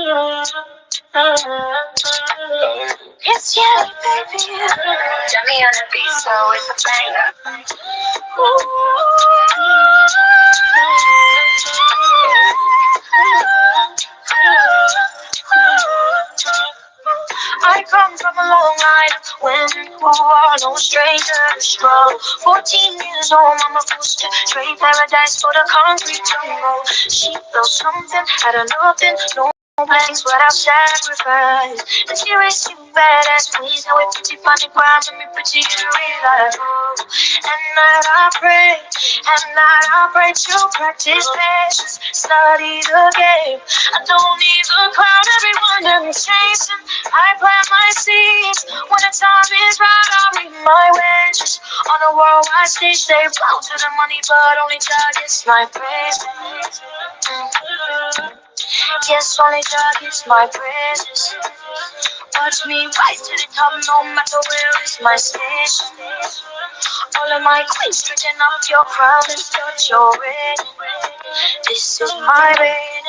It's you, baby. Got me on the beat, so it's a banger. I come from a long line of women who are no stranger to struggle. 14 years old, mama forced to trade paradise for the concrete jungle. She felt something, had a nothing, no blanks without sacrifice. And she raised you badass queens, now with pretty funny crime, and me pretty in real life. And night I pray, and night I pray to practice patience, study the game. I don't need the crowd, everyone that I'm chasing. I plant my seeds, when the time is right, I'll reap my wages. On a worldwide stage, they bow to the money, but only God gets my praise. Yes, only God gets my praises. Watch me rise to the top, no matter where is my station. All of my queens, straighten up your crown and start your reign. This is my reign.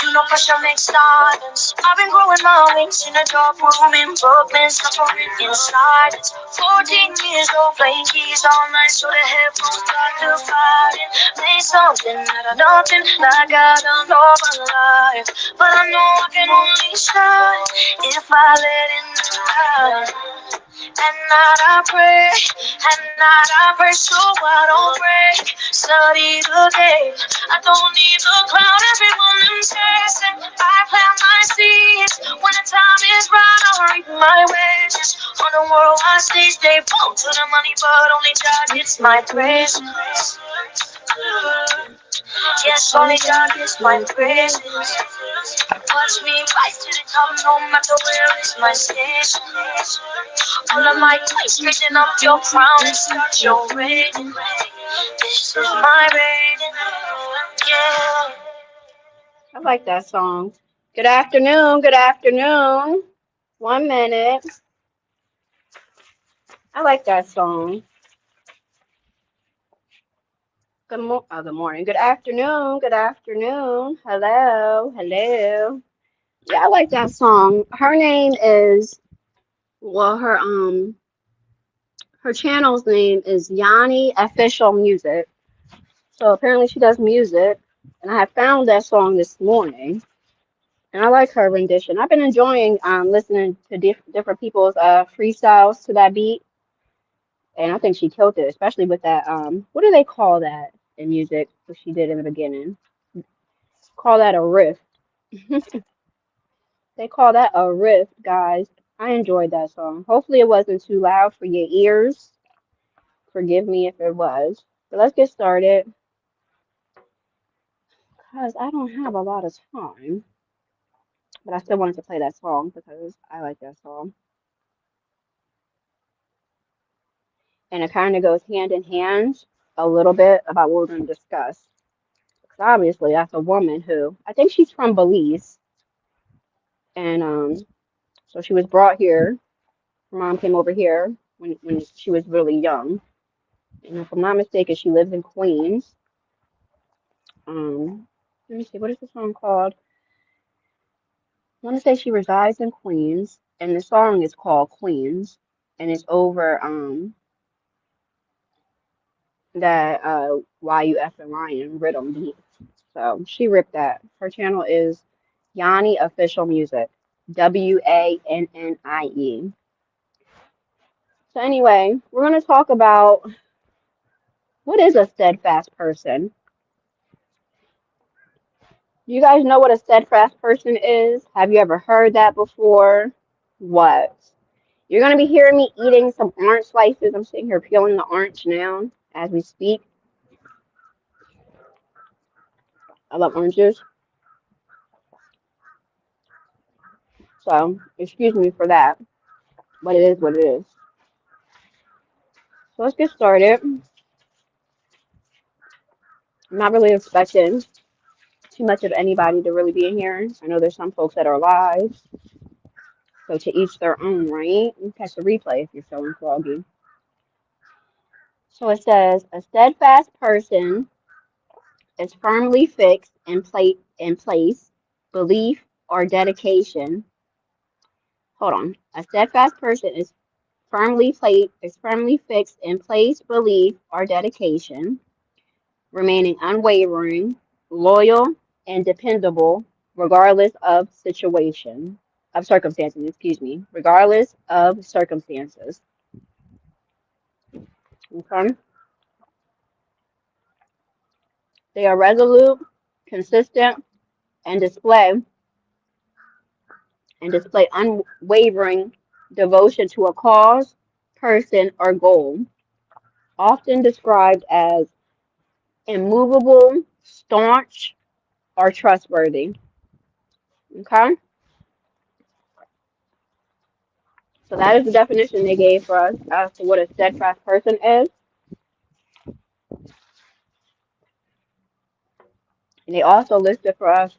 Do no pressure, make silence. I've been growing my wings in a dark room in Brooklyn, suffering in silence. 14 years old, playing keys all night, so the headphones start to fight. Made something out of nothing, like I don't know my life. But I know I can only shine if I let it out. And night I pray, and night I pray so I don't break. Study the game, I don't need the cloud, everyone I'm chasing. I plant my seeds, when the time is right, I'll reap my wages. On the worldwide stage, they bow to the money, but only God gets my praise. Yes, only God gets my praises. Watch me rise to the top, no matter where is my station. All of my queens, straighten up your crown and start your reign. This is my reign, yeah. I like that song. Good afternoon. Good afternoon. 1 minute. I like that song. Good morning. Good afternoon. Good afternoon. Hello. Hello. Yeah, I like that song. Her name is well, her channel's name is Yanni Official Music. So apparently she does music, and I have found that song this morning, and I like her rendition. I've been enjoying listening to different people's freestyles to that beat, and I think she killed it, especially with that what do they call that in music? What she did in the beginning? Call that a riff. They call that a riff, guys. I enjoyed that song. Hopefully it wasn't too loud for your ears. Forgive me if it was. But let's get started, because I don't have a lot of time. But I still wanted to play that song because I like that song. And it kind of goes hand in hand a little bit about what we're going to discuss. Because obviously that's a woman who, I think she's from Belize. And so she was brought here. Her mom came over here when she was really young. And if I'm not mistaken, she lives in Queens. Let me see, what is the song called? I want to say she resides in Queens, and the song is called Queens, and it's over that YUF and Lion rhythm beat. So she ripped that. Her channel is Yanni Official Music, WANNIE. So anyway, we're gonna talk about what is a steadfast person. You guys know what a steadfast person is? Have you ever heard that before? What? You're going to be hearing me eating some orange slices. I'm sitting here peeling the orange now as we speak. I love oranges. So, excuse me for that. But it is what it is. So, let's get started. I'm not really expecting too much of anybody to really be in here. I know there's some folks that are live. So, to each their own, right? You catch the replay if you're feeling froggy. So, it says, a steadfast person is firmly fixed in place, belief or dedication. Hold on. A steadfast person is firmly fixed in place, belief, or dedication, remaining unwavering, loyal, and dependable regardless of circumstances, excuse me, regardless of circumstances. Okay? They are resolute, consistent, and display unwavering devotion to a cause, person, or goal, often described as immovable, staunch, or trustworthy. Okay? So that is the definition they gave for us as to what a steadfast person is. And they also listed for us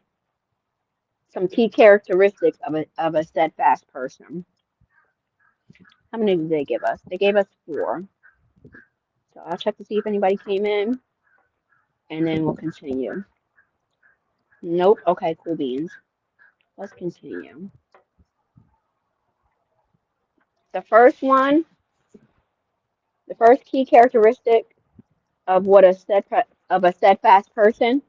some key characteristics of a steadfast person. How many did they give us? They gave us four. So I'll check to see if anybody came in, and then we'll continue. Nope. Okay, cool beans. Let's continue. The first one, the first key characteristic of what a steadfast person,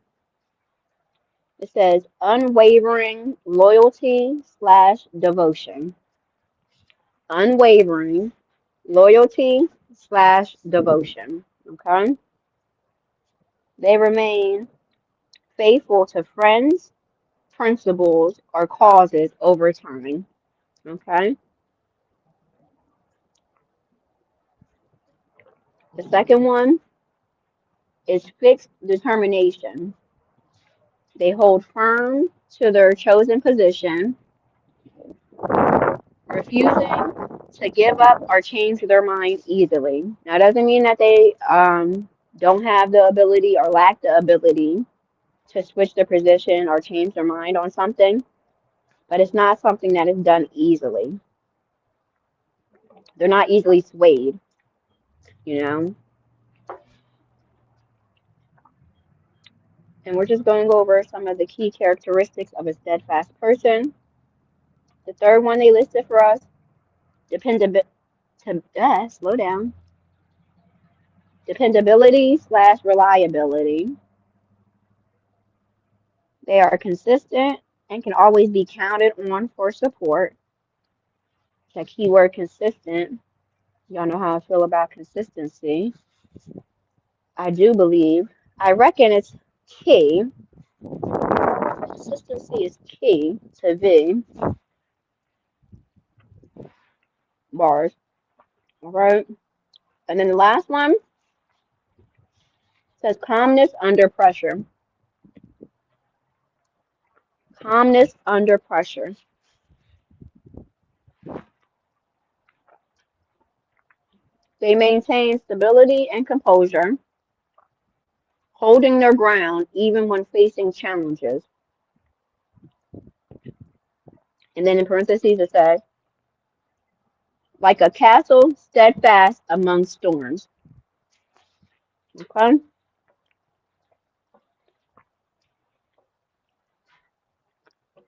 it says unwavering loyalty slash devotion. Unwavering loyalty slash devotion. Okay? They remain faithful to friends, principles, or causes over time. Okay? The second one is fixed determination. They hold firm to their chosen position, refusing to give up or change their mind easily. Now, it doesn't mean that they don't have the ability or lack the ability to switch their position or change their mind on something, but it's not something that is done easily. They're not easily swayed, you know? And we're just going over some of the key characteristics of a steadfast person. The third one they listed for us, dependability, slow down, dependability slash reliability. They are consistent and can always be counted on for support. That keyword consistent. Y'all know how I feel about consistency. I do believe, I reckon it's key. Consistency is key to V bars. All right. And then the last one says calmness under pressure. Calmness under pressure. They maintain stability and composure, holding their ground even when facing challenges. And then in parentheses it says, like a castle steadfast among storms. Okay?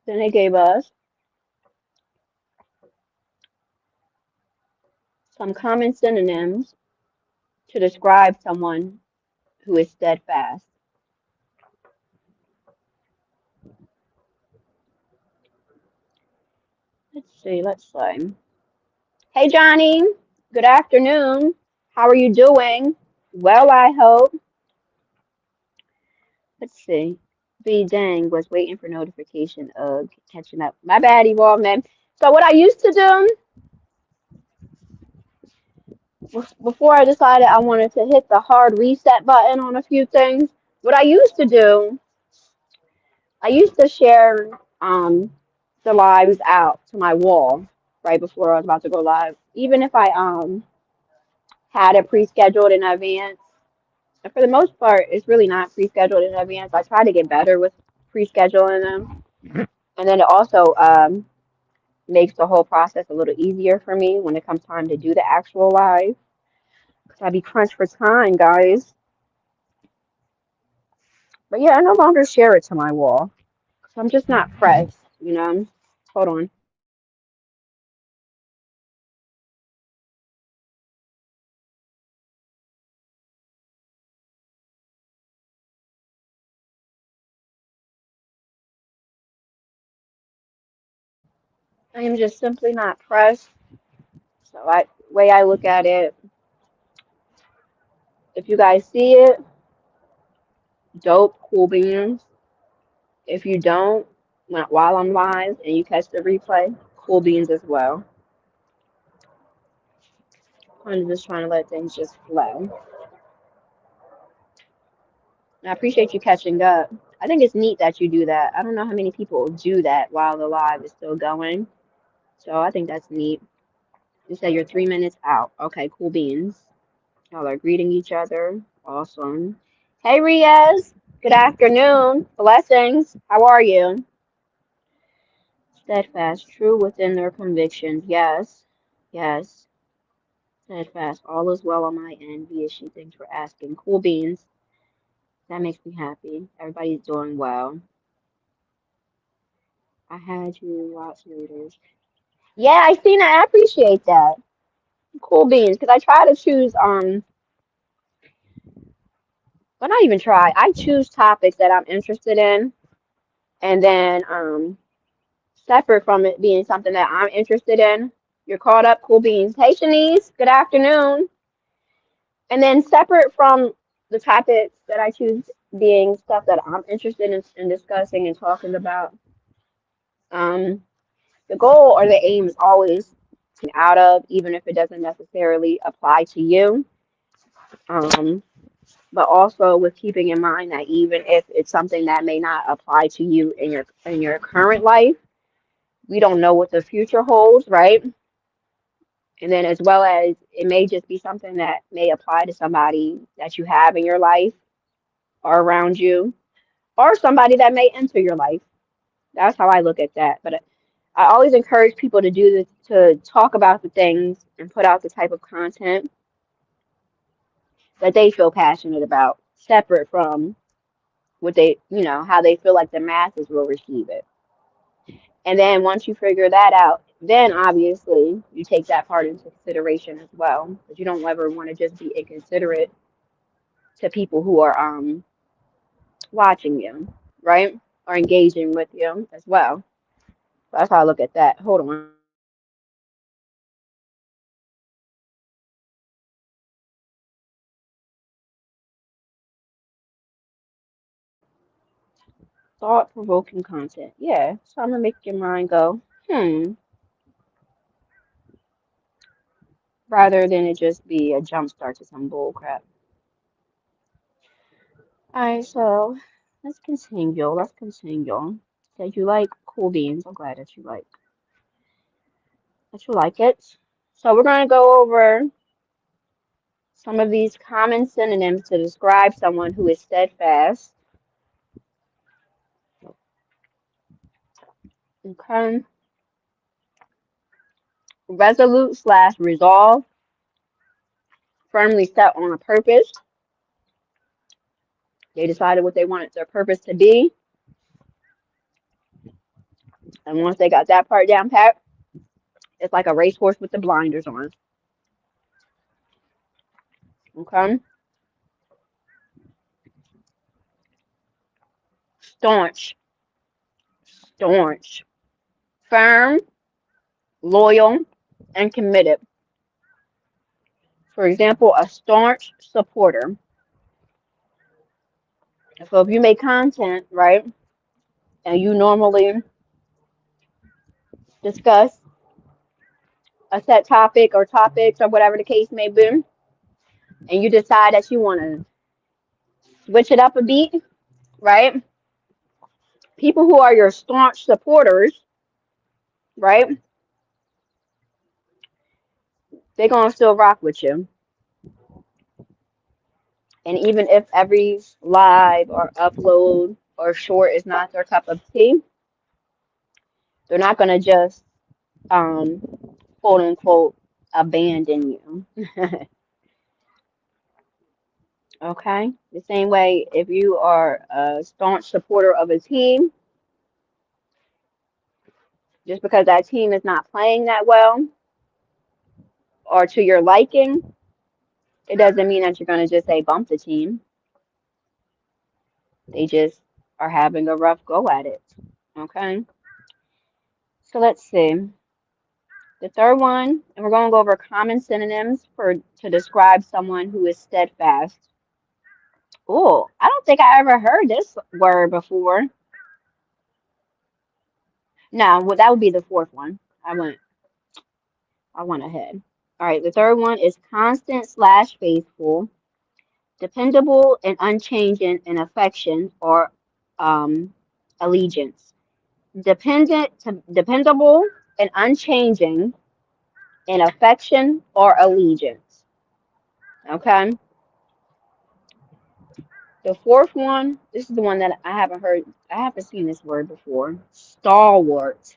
Then they gave us some common synonyms to describe someone who is steadfast. Let's see. Hey, Johnny. Good afternoon. How are you doing? Well, I hope. Let's see. B dang was waiting for notification of catching up. My bad, Evolve man. So what I used to do before I decided I wanted to hit the hard reset button on a few things, what I used to do, I used to share the lives out to my wall right before I was about to go live. Even if I had it pre-scheduled in advance. And for the most part, it's really not pre-scheduled in advance. I try to get better with pre-scheduling them. And then it also makes the whole process a little easier for me when it comes time to do the actual live. Because I be crunched for time, guys. But yeah, I no longer share it to my wall. Because I'm just not fresh. you know. Hold on. I am just simply not pressed. So I way I look at it, if you guys see it, dope, cool beans. If you don't, while I'm live and you catch the replay, cool beans as well. I'm just trying to let things just flow. And I appreciate you catching up. I think it's neat that you do that. I don't know how many people do that while the live is still going. So I think that's neat. You said you're 3 minutes out. Okay, cool beans. Y'all are greeting each other. Awesome. Hey, Riaz. Good afternoon. Blessings. How are you? Steadfast, true within their convictions. Yes. Yes. Steadfast. All is well on my end. She thanks for asking. Cool beans. That makes me happy. Everybody's doing well. I had you watch leaders. Yeah, I seen it. I appreciate that. Cool beans. Because I try to choose but not even try. I choose topics that I'm interested in, and then separate from it being something that I'm interested in. You're caught up, cool beans. Hey, Shanice, good afternoon. And then separate from the topics that I choose being stuff that I'm interested in discussing and talking about. Um, the goal or the aim is always out of, even if it doesn't necessarily apply to you. Um, but also with keeping in mind that even if it's something that may not apply to you in your current life, we don't know what the future holds, right? And then as well as it may just be something that may apply to somebody that you have in your life or around you, or somebody that may enter your life. That's how I look at that. But I always encourage people to do this, to talk about the things and put out the type of content that they feel passionate about, separate from what they, how they feel like the masses will receive it. And then once you figure that out, then obviously you take that part into consideration as well. But you don't ever want to just be inconsiderate to people who are watching you, right? Or engaging with you as well. So that's how I look at that. Hold on. Thought provoking content. Yeah. So I'm gonna make your mind go, rather than it just be a jump start to some bull crap. Alright, so let's continue. Let's continue. Said you like cool beans. I'm glad that you like it. So we're gonna go over some of these common synonyms to describe someone who is steadfast. Okay. Resolute slash resolve, firmly set on a purpose. They decided what they wanted their purpose to be. And once they got that part down pat, it's like a racehorse with the blinders on. Okay. Staunch, staunch, firm, loyal, and committed. For example, a staunch supporter. So if you make content, right, and you normally discuss a set topic or topics or whatever the case may be, and you decide that you want to switch it up a beat, right? People who are your staunch supporters, right, they're going to still rock with you. And even if every live or upload or short is not their cup of tea, they're not going to just, um, quote unquote, abandon you. Okay? The same way, if you are a staunch supporter of a team, Just because that team is not playing that well or to your liking, it doesn't mean that you're going to just say bump the team. They just are having a rough go at it. Okay. So let's see. The third one, and we're going to go over common synonyms for to describe someone who is steadfast. Oh, I don't think I ever heard this word before. No, well, that would be the fourth one. I went ahead. All right, the third one is constant slash faithful, dependable and unchanging in affection or um, allegiance. Dependable and unchanging in affection or allegiance. Okay. The fourth one, this is the one that I haven't heard, I haven't seen this word before. Stalwart.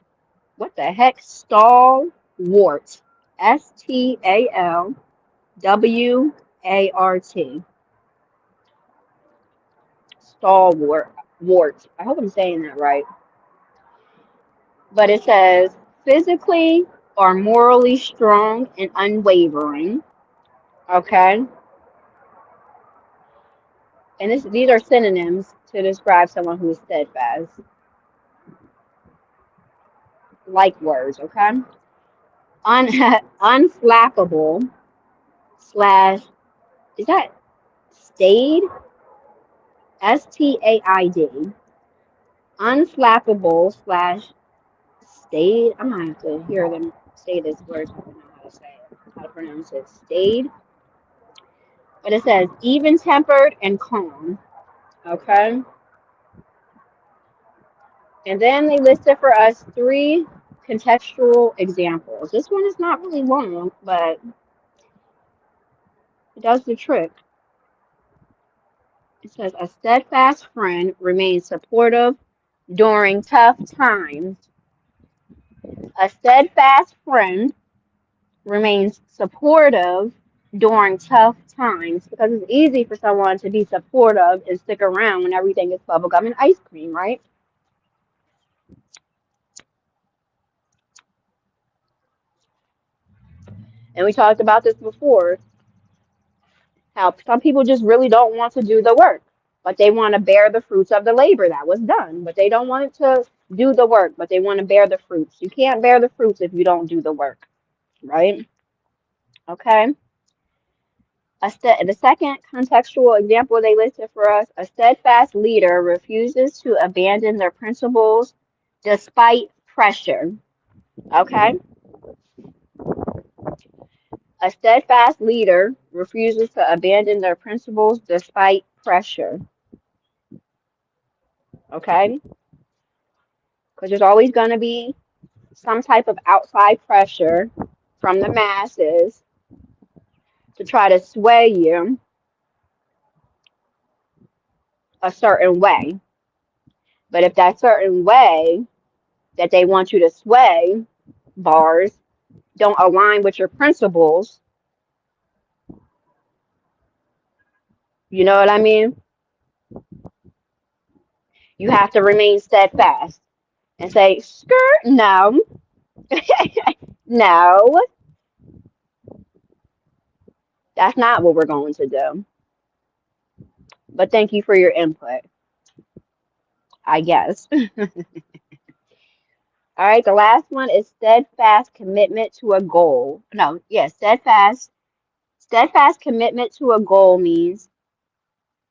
What the heck? Stalwart. Stalwart. Stalwart. Wart. I hope I'm saying that right. But it says physically or morally strong and unwavering. Okay. And these are synonyms to describe someone who is steadfast, like words. Okay. Unflappable slash, is that stayed? Staid. Unflappable slash stayed. I'm gonna have to hear them say this word so I know how to say it, how to pronounce it. Stayed. But it says even tempered and calm. Okay. And then they listed for us three contextual examples. This one is not really long, but it does the trick. It says a steadfast friend remains supportive during tough times. A steadfast friend remains supportive during tough times because it's easy for someone to be supportive and stick around when everything is bubblegum and ice cream, right? And we talked about this before, how some people just really don't want to do the work, but they want to bear the fruits of the labor that was done. But they don't want it to do the work, but they want to bear the fruits. You can't bear the fruits if you don't do the work, right? Okay. The second contextual example they listed for us, a steadfast leader refuses to abandon their principles despite pressure. Okay? A steadfast leader refuses to abandon their principles despite pressure. Okay? Because there's always going to be some type of outside pressure from the masses to try to sway you a certain way. But if that certain way that they want you to sway, bars, don't align with your principles, you know what I mean? You have to remain steadfast and say, skirt, no, no, that's not what we're going to do. But thank you for your input, I guess. All right, the last one is steadfast commitment to a goal. No, yes, steadfast commitment to a goal means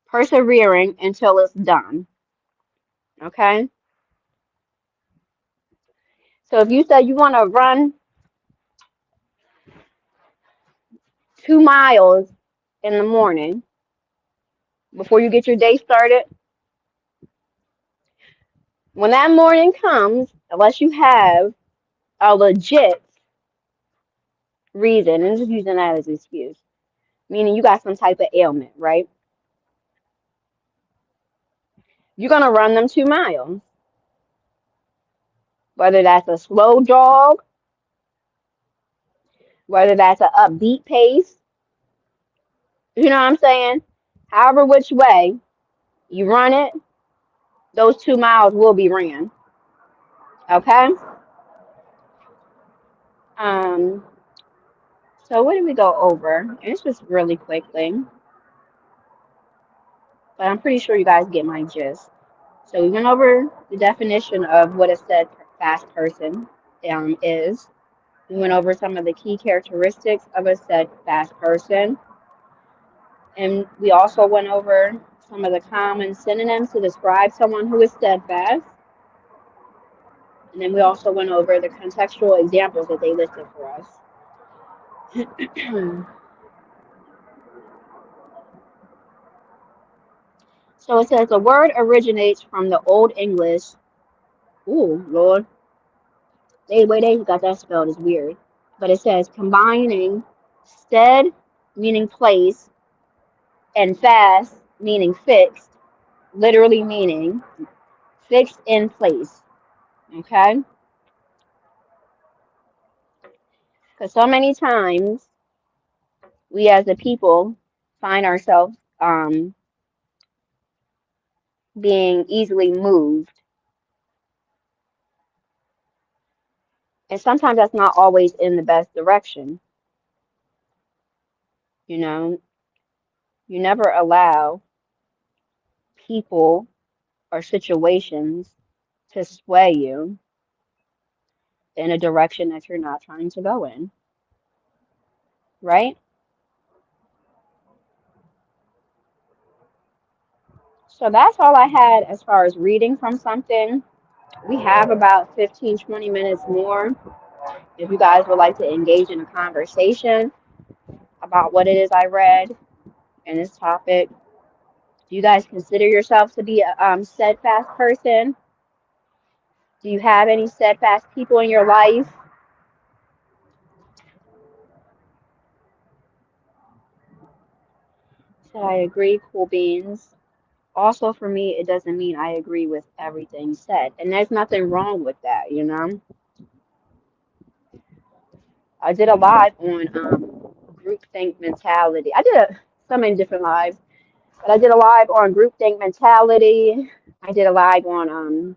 persevering until it's done. Okay? So if you say you want to run 2 miles in the morning before you get your day started, when that morning comes, unless you have a legit reason, and just using that as an excuse, meaning you got some type of ailment, right? You're going to run them 2 miles, whether that's a slow jog, whether that's an upbeat pace, you know what I'm saying? However, which way you run it, those 2 miles will be ran. Okay? Um, so what did we go over? And it's just really quick thing, but I'm pretty sure you guys get my gist. So we went over the definition of what a steadfast person is. We went over some of the key characteristics of a steadfast person, and we also went over some of the common synonyms to describe someone who is steadfast. And then we also went over the contextual examples that they listed for us. So it says the word originates from the Old English. Ooh, Lord. The way they got that spelled is weird. But it says combining stead, meaning place, and fast, meaning fixed, literally meaning fixed in place. Okay? Because so many times we as a people find ourselves being easily moved. And sometimes that's not always in the best direction. You know, you never allow people or situations to sway you in a direction that you're not trying to go in, right? So that's all I had as far as reading from something. We have about 15, 20 minutes more if you guys would like to engage in a conversation about what it is I read in this topic. Do you guys consider yourself to be a steadfast person? Do you have any steadfast people in your life? So I agree, cool beans. Also, for me, it doesn't mean I agree with everything said. And there's nothing wrong with that, you know? I did a live on groupthink mentality. I did so many different lives, but I did a live on groupthink mentality. I did a live on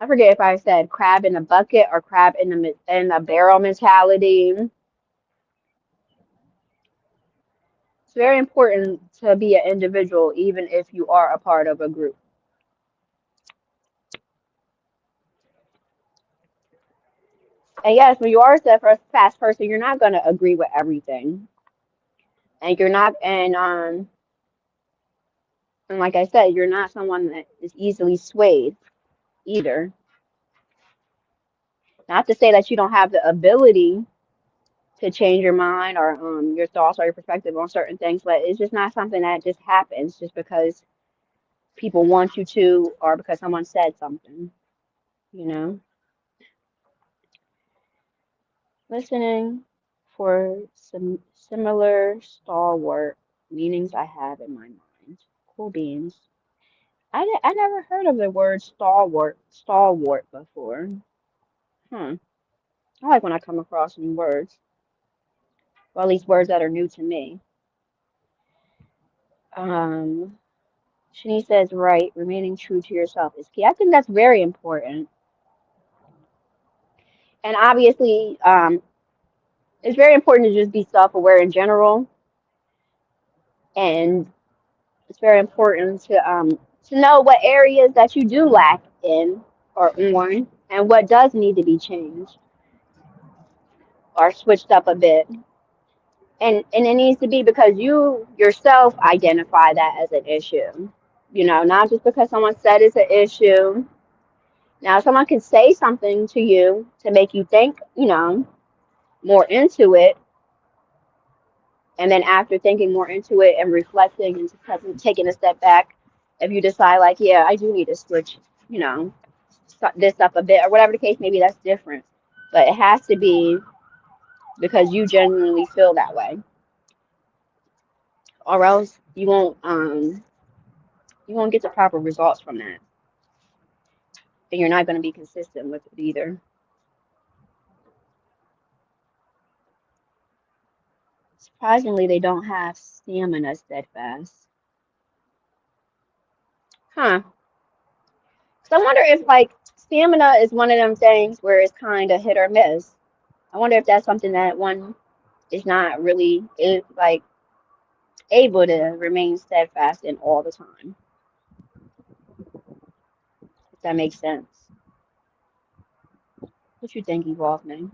I forget if I said crab in a bucket or crab in a barrel mentality. It's very important to be an individual, even if you are a part of a group. And yes, when you are a fast person, you're not going to agree with everything, and you're not, and like I said, you're not someone that is easily swayed either. Not to say that you don't have the ability to change your mind or your thoughts or your perspective on certain things, but it's just not something that just happens just because people want you to or because someone said something, you know. Listening for some similar stalwart meanings I have in my mind. Cool beans. I never heard of the word stalwart before. Hmm. I like when I come across new words, or at least words that are new to me. Um, Shani says, right, remaining true to yourself is key. I think that's very important. And obviously, it's very important to just be self-aware in general. And it's very important to know what areas that you do lack in or on and what does need to be changed or switched up a bit. And it needs to be because you yourself identify that as an issue. You know, not just because someone said it's an issue. Now, someone can say something to you to make you think, you know, more into it. And then after thinking more into it and reflecting and taking a step back, if you decide, like, yeah, I do need to switch, you know, this up a bit or whatever the case may be, that's different. But it has to be because you genuinely feel that way, or else you won't get the proper results from that, and you're not going to be consistent with it either. Surprisingly, they don't have stamina steadfast. Huh. So I wonder if like stamina is one of them things where it's kind of hit or miss. I wonder if that's something that one is not really like able to remain steadfast in all the time. If that makes sense. What you think, Evolving?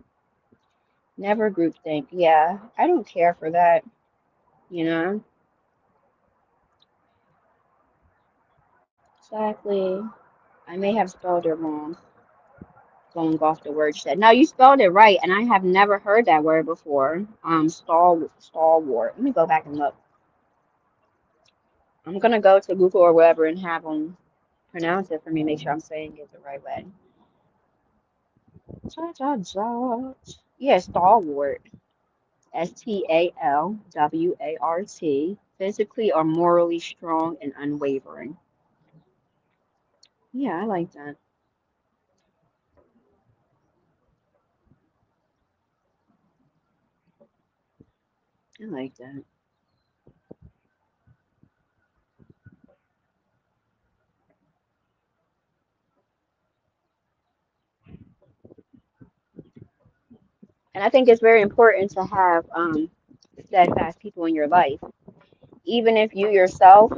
Never group think. Yeah, I don't care for that. You know exactly. I may have spelled it wrong. Going off the word shed. Now you spelled it right, and I have never heard that word before. Stalwart. Let me go back and look. I'm gonna go to Google or wherever and have them pronounce it for me. Make sure I'm saying it the right way. Yeah, stalwart. Stalwart. Physically or morally strong and unwavering. Yeah, I like that. I like that. And I think it's very important to have steadfast people in your life. Even if you yourself,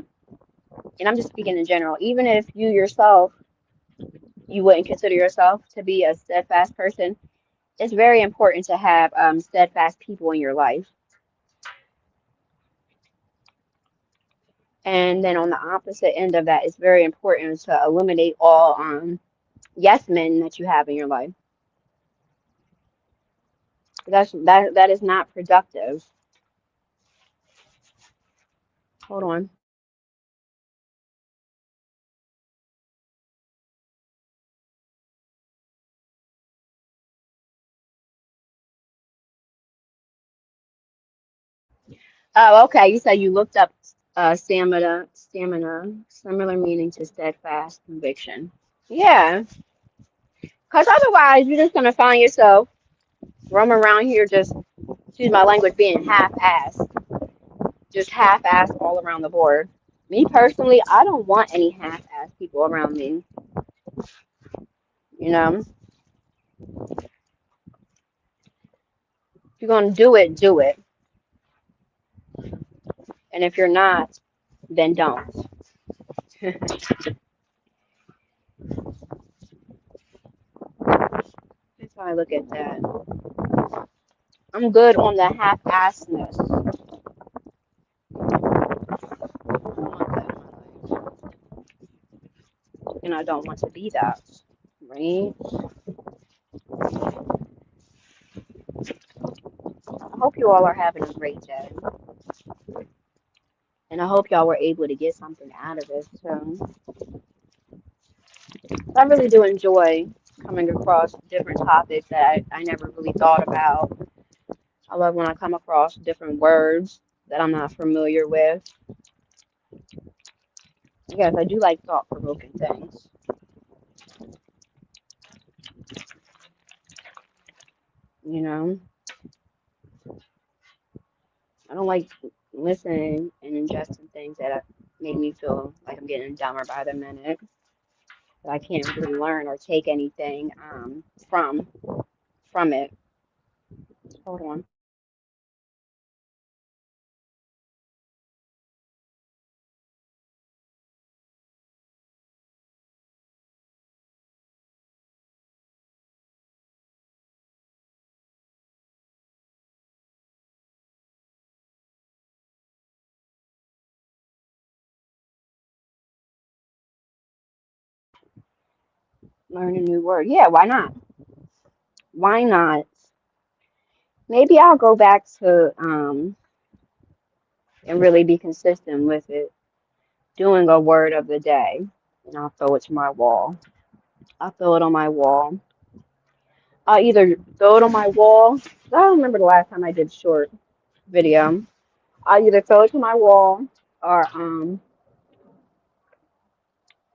and I'm just speaking in general, even if you yourself, you wouldn't consider yourself to be a steadfast person, it's very important to have steadfast people in your life. And then on the opposite end of that, it's very important to eliminate all yes men that you have in your life. That is not productive. Hold on. Oh, okay. You said you looked up similar meaning to steadfast conviction. Yeah, because otherwise you're just gonna find yourself roaming around here just, excuse my language, being half-assed, just half-assed all around the board. Me personally, I don't want any half-assed people around me. You know, if you're gonna do it, do it. And if you're not, then don't. That's how I look at that. I'm good on the half-assedness. I don't want that in my life. And I don't want to be that. Right? I hope you all are having a great day. And I hope y'all were able to get something out of this too. I really do enjoy coming across different topics that I never really thought about. I love when I come across different words that I'm not familiar with. Yes, I do like thought-provoking things. You know, I don't like listening and ingesting things that make me feel like I'm getting dumber by the minute. That I can't really learn or take anything from from it. Hold on. Learn a new word. Yeah, why not? Why not? Maybe I'll go back to and really be consistent with it, doing a word of the day, and I'll throw it to my wall. I'll throw it on my wall. I'll either throw it on my wall. I don't remember the last time I did short video. I'll either throw it to my wall or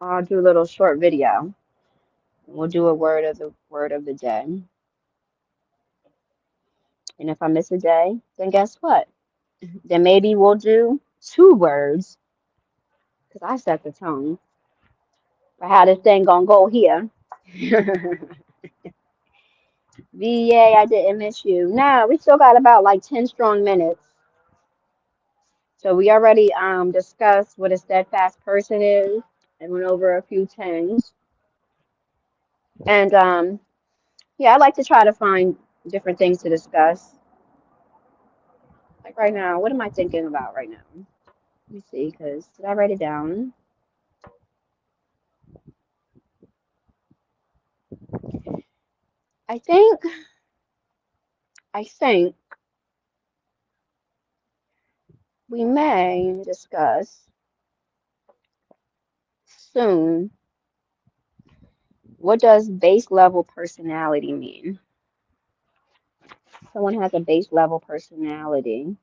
I'll do a little short video. We'll do a word of the day. And if I miss a day, then guess what? Then maybe we'll do two words because I set the tone for how this thing gonna go here. VA, I didn't miss you. No, we still got about like 10 strong minutes. So we already discussed what a steadfast person is and went over a few things. And yeah, I like to try to find different things to discuss. Like right now, what am I thinking about right now? Let me see, because did I write it down? I think I think we may discuss soon what does base level personality mean? Someone has a base level personality.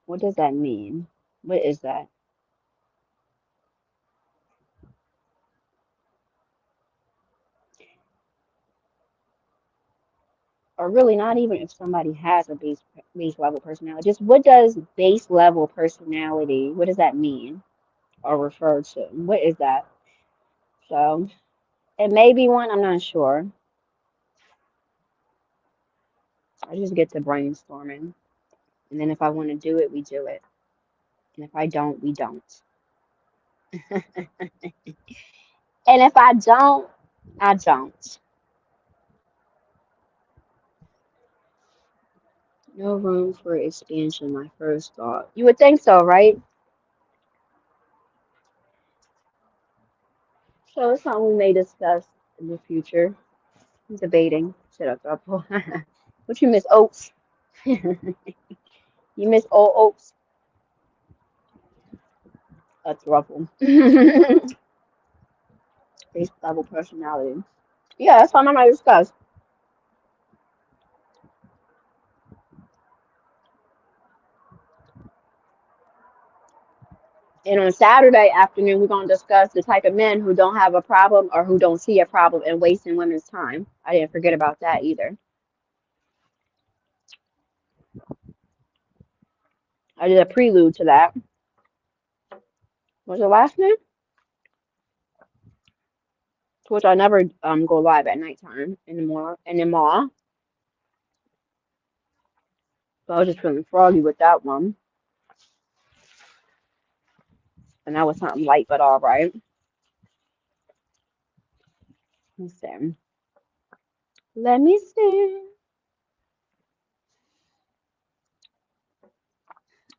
What does that mean? What is that? Or really not even if somebody has a base level personality. Just what does base level personality, what does that mean or refer to? What is that? So it may be one, I'm not sure. I just get to brainstorming. And then if I want to do it, we do it. And if I don't, we don't. And if I don't, I don't. No room for expansion, my first thought. You would think so, right? So it's something we may discuss in the future. I'm debating. Shut up, Thruple. What you miss, oats? You miss all oats? A Thruple. Base level personality. Yeah, that's something I might discuss. And on Saturday afternoon, we're going to discuss the type of men who don't have a problem or who don't see a problem in wasting women's time. I didn't forget about that either. I did a prelude to that. Was it last night? Which I never go live at nighttime anymore. So I was just feeling froggy with that one. And that was something light but all right. Let's see. Let me see.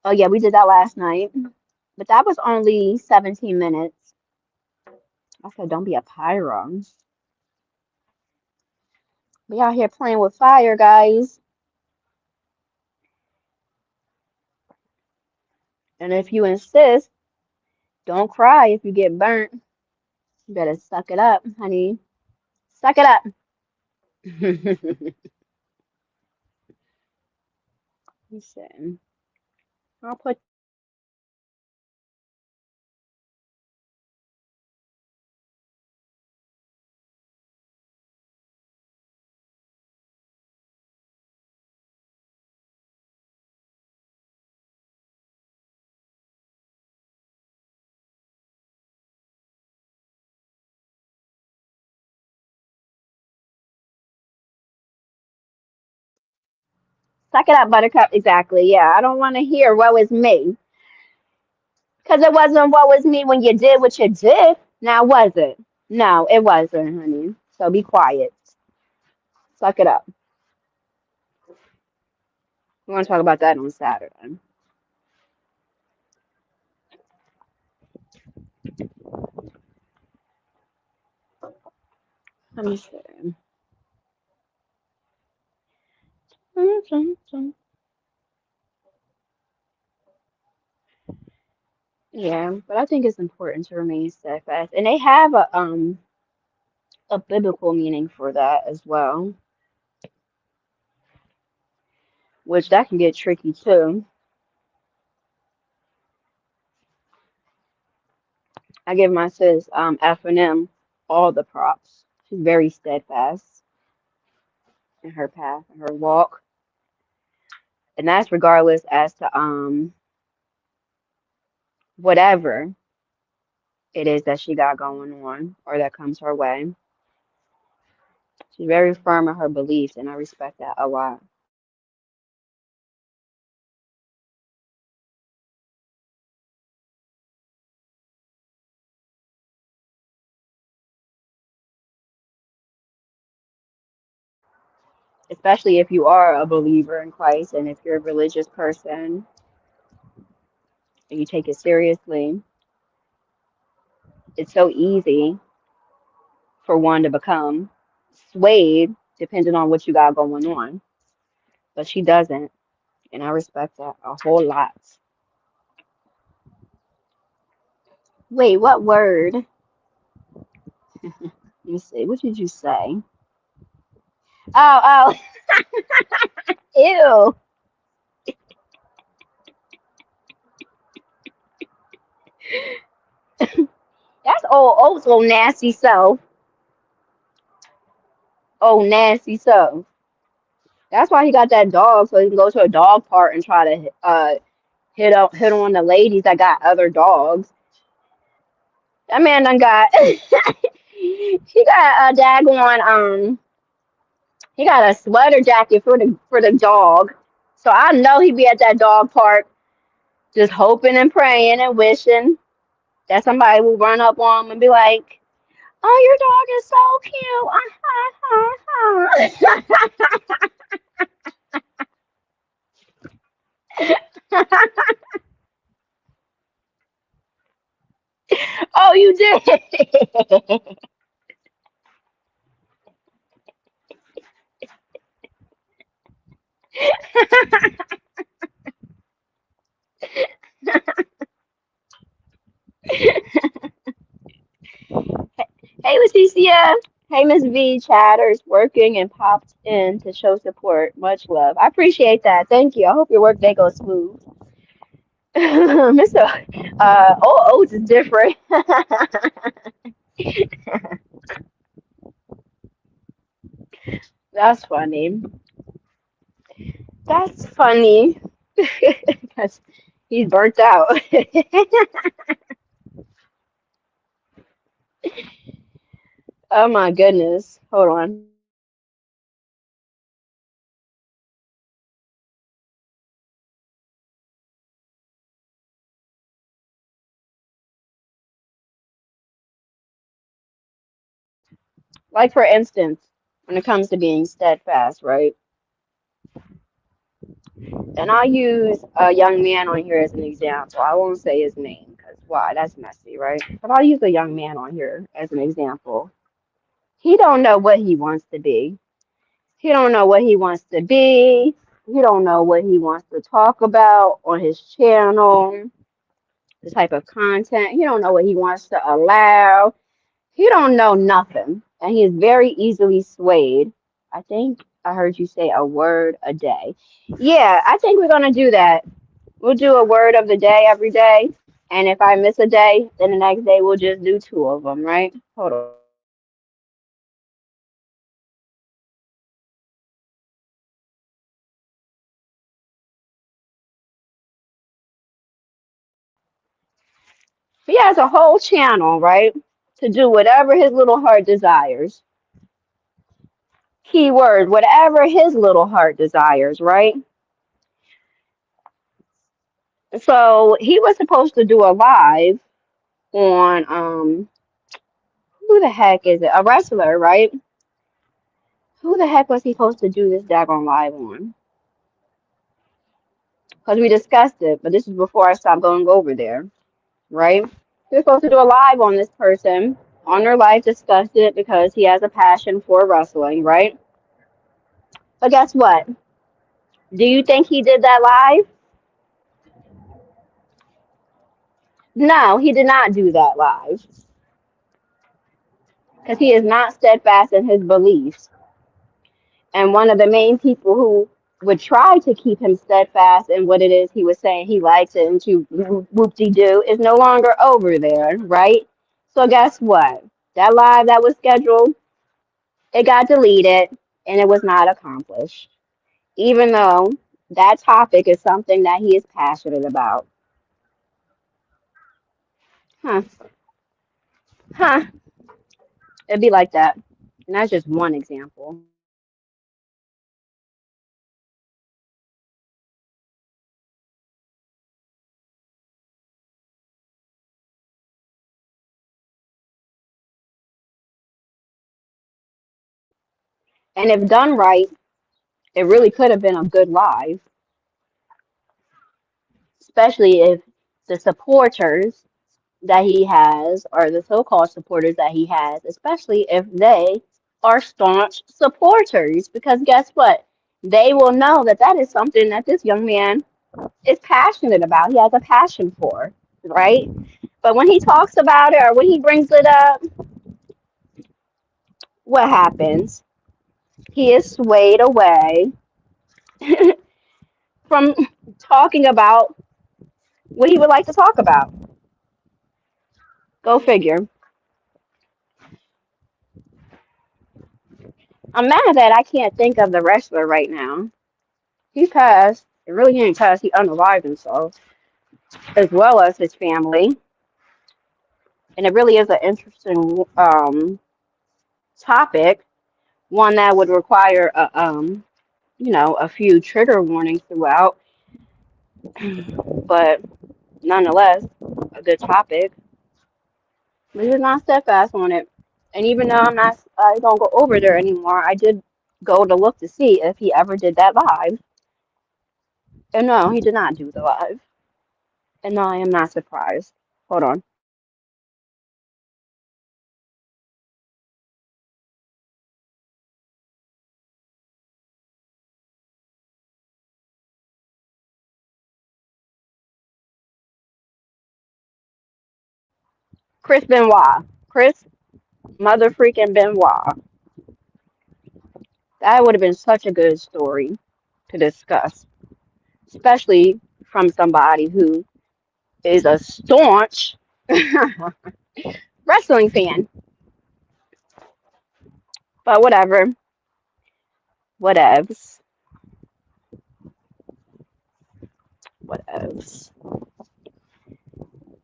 Oh yeah, we did that last night. But that was only 17 minutes. I said don't be a pyro. We out here playing with fire, guys. And if you insist, don't cry if you get burnt. You better suck it up, honey. Suck it up. Listen, I'll put suck it up, Buttercup. Exactly. Yeah, I don't want to hear what was me. Because it wasn't what was me when you did what you did. Now, was it? No, it wasn't, honey. So be quiet. Suck it up. We're going to talk about that on Saturday. Let me see. Yeah, but I think it's important to remain steadfast. And they have a biblical meaning for that as well, which that can get tricky too. I give my sis F and M all the props. She's very steadfast in her path and her walk. And that's regardless as to whatever it is that she got going on or that comes her way. She's very firm in her beliefs, and I respect that a lot. Especially if you are a believer in Christ and if you're a religious person and you take it seriously. It's so easy for one to become swayed depending on what you got going on. But she doesn't, and I respect that a whole lot. Wait, what word? Let me see. What did you say? Oh, ew. That's so nasty so. Oh, nasty so. That's why he got that dog, so he can go to a dog park and try to hit on the ladies that got other dogs. That man done got he got a daggone he got a sweater jacket for the dog. So I know he'd be at that dog park just hoping and praying and wishing that somebody will run up on him and be like, "Oh, your dog is so cute." Oh, you did. Hey, Leticia. Hey, Miss V. Chatters working and popped in to show support. Much love. I appreciate that. Thank you. I hope your work day goes smooth. Mr. Oats is different. That's funny. That's funny. Because he's burnt out. Oh my goodness. Hold on. Like, for instance, when it comes to being steadfast, right? And I'll use a young man on here as an example. I won't say his name because why? That's messy, right? But I'll use a young man on here as an example. He don't know what he wants to be. He don't know what he wants to be. He don't know what he wants to talk about on his channel, the type of content. He don't know what he wants to allow. He don't know nothing. And he is very easily swayed. I think I heard you say a word a day. Yeah, I think we're gonna do that. We'll do a word of the day every day. And if I miss a day, then the next day we'll just do two of them, right? Hold on. He has a whole channel, right? To do whatever his little heart desires. Keyword, whatever his little heart desires, right? So he was supposed to do a live on who the heck is it? A wrestler, right? Who the heck was he supposed to do this daggone live on? Because we discussed it, but this is before I stopped going over there, right? He was supposed to do a live on this person on their life, discussed it because he has a passion for wrestling, right? But guess what? Do you think he did that live? No, he did not do that live because he is not steadfast in his beliefs. And one of the main people who would try to keep him steadfast in what it is he was saying he likes it and to whoop de doo is no longer over there, right? So guess what? That live that was scheduled, it got deleted and it was not accomplished, even though that topic is something that he is passionate about. Huh. Huh, it'd be like that. And that's just one example. And if done right, it really could have been a good live, especially if the supporters that he has, or the so-called supporters that he has, especially if they are staunch supporters, because guess what? They will know that that is something that this young man is passionate about. He has a passion for, right? But when he talks about it or when he brings it up, what happens? He is swayed away from talking about what he would like to talk about. Go figure. I'm mad that I can't think of the wrestler right now. He passed. It really didn't pass. He unalived himself, as well as his family. And it really is an interesting topic, one that would require a few trigger warnings throughout, but nonetheless, a good topic. We was not steadfast on it. And even though I don't go over there anymore, I did go to look to see if he ever did that live. And no, he did not do the live. And no, I am not surprised. Hold on. Chris Benoit. Chris Mother freaking Benoit. That would have been such a good story to discuss, especially from somebody who is a staunch wrestling fan. But whatever, whatevs, whatevs.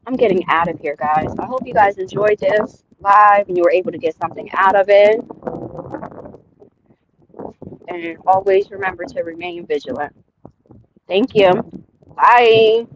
I'm getting out of here, guys. I hope you guys enjoyed this live and you were able to get something out of it. And always remember to remain vigilant. Thank you. Bye.